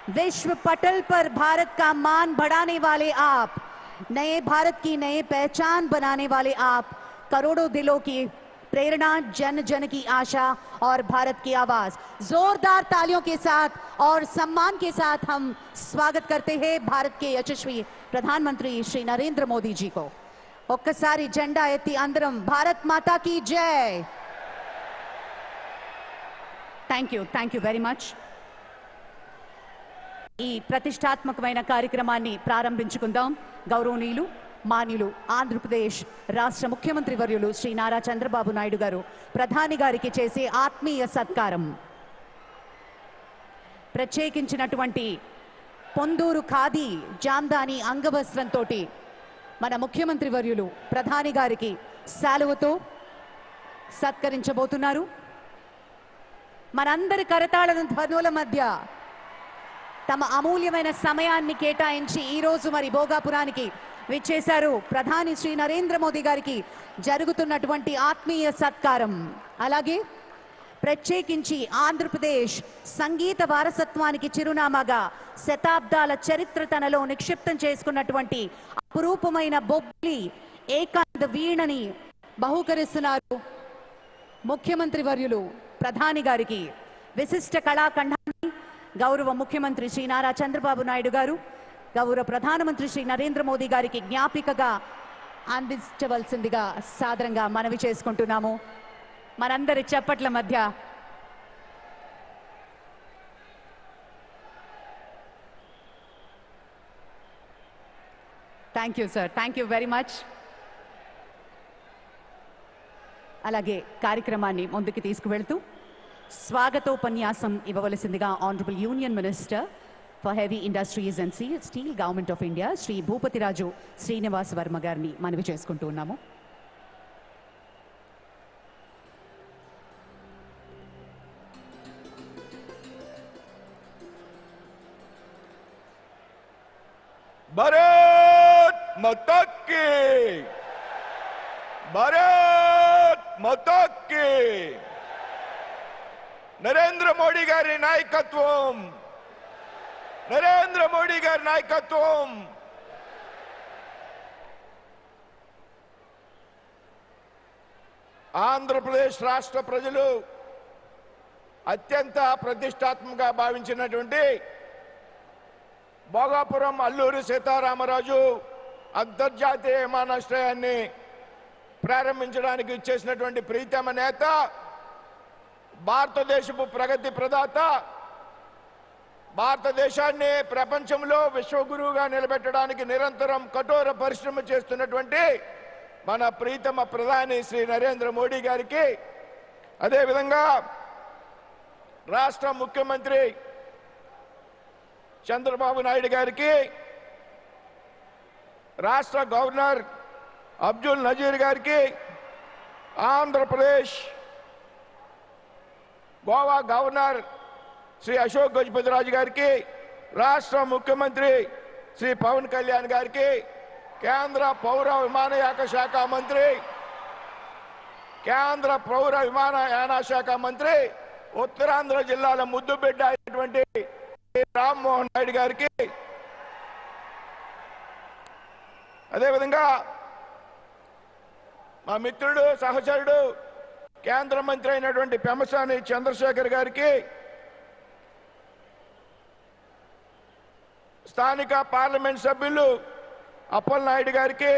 विश्व पटल पर भारत का मान बढ़ाने वाले आप, नए भारत की नई पहचान बनाने वाले आप, करोड़ों दिलों की प्रेरणा, जन जन की आशा और भारत की आवाज। जोरदार तालियों के साथ और सम्मान के साथ हम स्वागत करते हैं भारत के यशस्वी प्रधानमंत्री श्री नरेंद्र मोदी जी को। ఒక్కసారి జెండా ఎత్తి అందరం భారత్ మాతా की जय। Thank you very much. ఈ ప్రతిష్టాత్మకమైన కార్యక్రమాన్ని ప్రారంభించుకుందాం। గౌరవనీయులు మాన్యులు ఆంధ్రప్రదేశ్ రాష్ట్ర ముఖ్యమంత్రి వర్యులు శ్రీ నారా చంద్రబాబు నాయుడు గారు ప్రధాని గారికి చేసే ఆత్మీయ సత్కారం, ప్రత్యేకించినటువంటి పొందూరు ఖాదీ జామ్దాని అంగవస్త్రంతో మన ముఖ్యమంత్రి వర్యులు ప్రధాని గారికి శాలువతో సత్కరించబోతున్నారు। మనందరి కరతాళ ధ్వనుల మధ్య తమ అమూల్యమైన సమయాన్ని కేటాయించి ఈ రోజు మరి భోగాపురానికి విచ్చేశారు ప్రధాని శ్రీ నరేంద్ర మోదీ గారికి జరుగుతున్నటువంటి ఆత్మీయ సత్కారం। అలాగే ప్రత్యేకించి ఆంధ్రప్రదేశ్ సంగీత వారసత్వానికి చిరునామాగా శతాబ్దాల చరిత్ర తనలో నిక్షిప్తం చేసుకున్నటువంటి అపురూపమైన బొబ్బిలి ఏకాంత వీణని బహూకరిస్తున్నారు ముఖ్యమంత్రి వర్యులు ప్రధాని గారికి। విశిష్ట కళాఖండాన్ని గౌరవ ముఖ్యమంత్రి శ్రీ నారా చంద్రబాబు నాయుడు గారు గౌరవ ప్రధానమంత్రి శ్రీ నరేంద్ర మోదీ గారికి జ్ఞాపికగా అందించవలసిందిగా సాదరంగా మనవి చేసుకుంటున్నాము। మనందరి చప్పట్ల మధ్య thank you sir, thank you very much. అలాగే కార్యక్రమాన్ని ముందుకు తీసుకువెళ్తూ స్వాగతోపన్యాసం ఇవ్వవలసిందిగా honourable union minister for heavy industries and steel government of India Shri Bhupathiraju Srinivas Varma గారిని మనవి చేసుకుంటూ ఉన్నాము। भारत माता की, भारत माता की। नरेंद्र मोदी गारी नायकत्वम, नरेंद्र मोदी गारी नायकत्वम। ఆంధ్రప్రదేశ్ రాష్ట్ర ప్రజలు అత్యంత ప్రతిష్టాత్మకంగా భావించినటువంటి భోగాపురం అల్లూరి సీతారామరాజు అంతర్జాతీయ విమానాశ్రయాన్ని ప్రారంభించడానికి ఇచ్చేసినటువంటి ప్రీతమ నేత, భారతదేశపు ప్రగతి ప్రదాత, భారతదేశాన్ని ప్రపంచంలో విశ్వగురువుగా నిలబెట్టడానికి నిరంతరం కఠోర పరిశ్రమ చేస్తున్నటువంటి మన ప్రీతమ ప్రధాని శ్రీ నరేంద్ర మోడీ గారికి, అదేవిధంగా రాష్ట్ర ముఖ్యమంత్రి చంద్రబాబు నాయుడు గారికి, రాష్ట్ర గవర్నర్ అబ్దుల్ నజీర్ గారికి, ఆంధ్రప్రదేశ్ గోవా గవర్నర్ శ్రీ అశోక్ గజపతిరాజు గారికి, రాష్ట్ర ముఖ్యమంత్రి శ్రీ పవన్ కళ్యాణ్ గారికి, కేంద్ర పౌర విమానయాన శాఖ మంత్రి, కేంద్ర పౌర విమానయాన శాఖ మంత్రి, ఉత్తరాంధ్ర జిల్లాల ముద్దుబిడ్డ అయినటువంటి రామ్మోహన్ నాయుడు గారికి, అదేవిధంగా మా మిత్రుడు సహచరుడు కేంద్ర మంత్రి అయినటువంటి పెమ్మసాని చంద్రశేఖర్ గారికి, స్థానిక పార్లమెంట్ సభ్యులు అప్పలనాయుడు గారికి,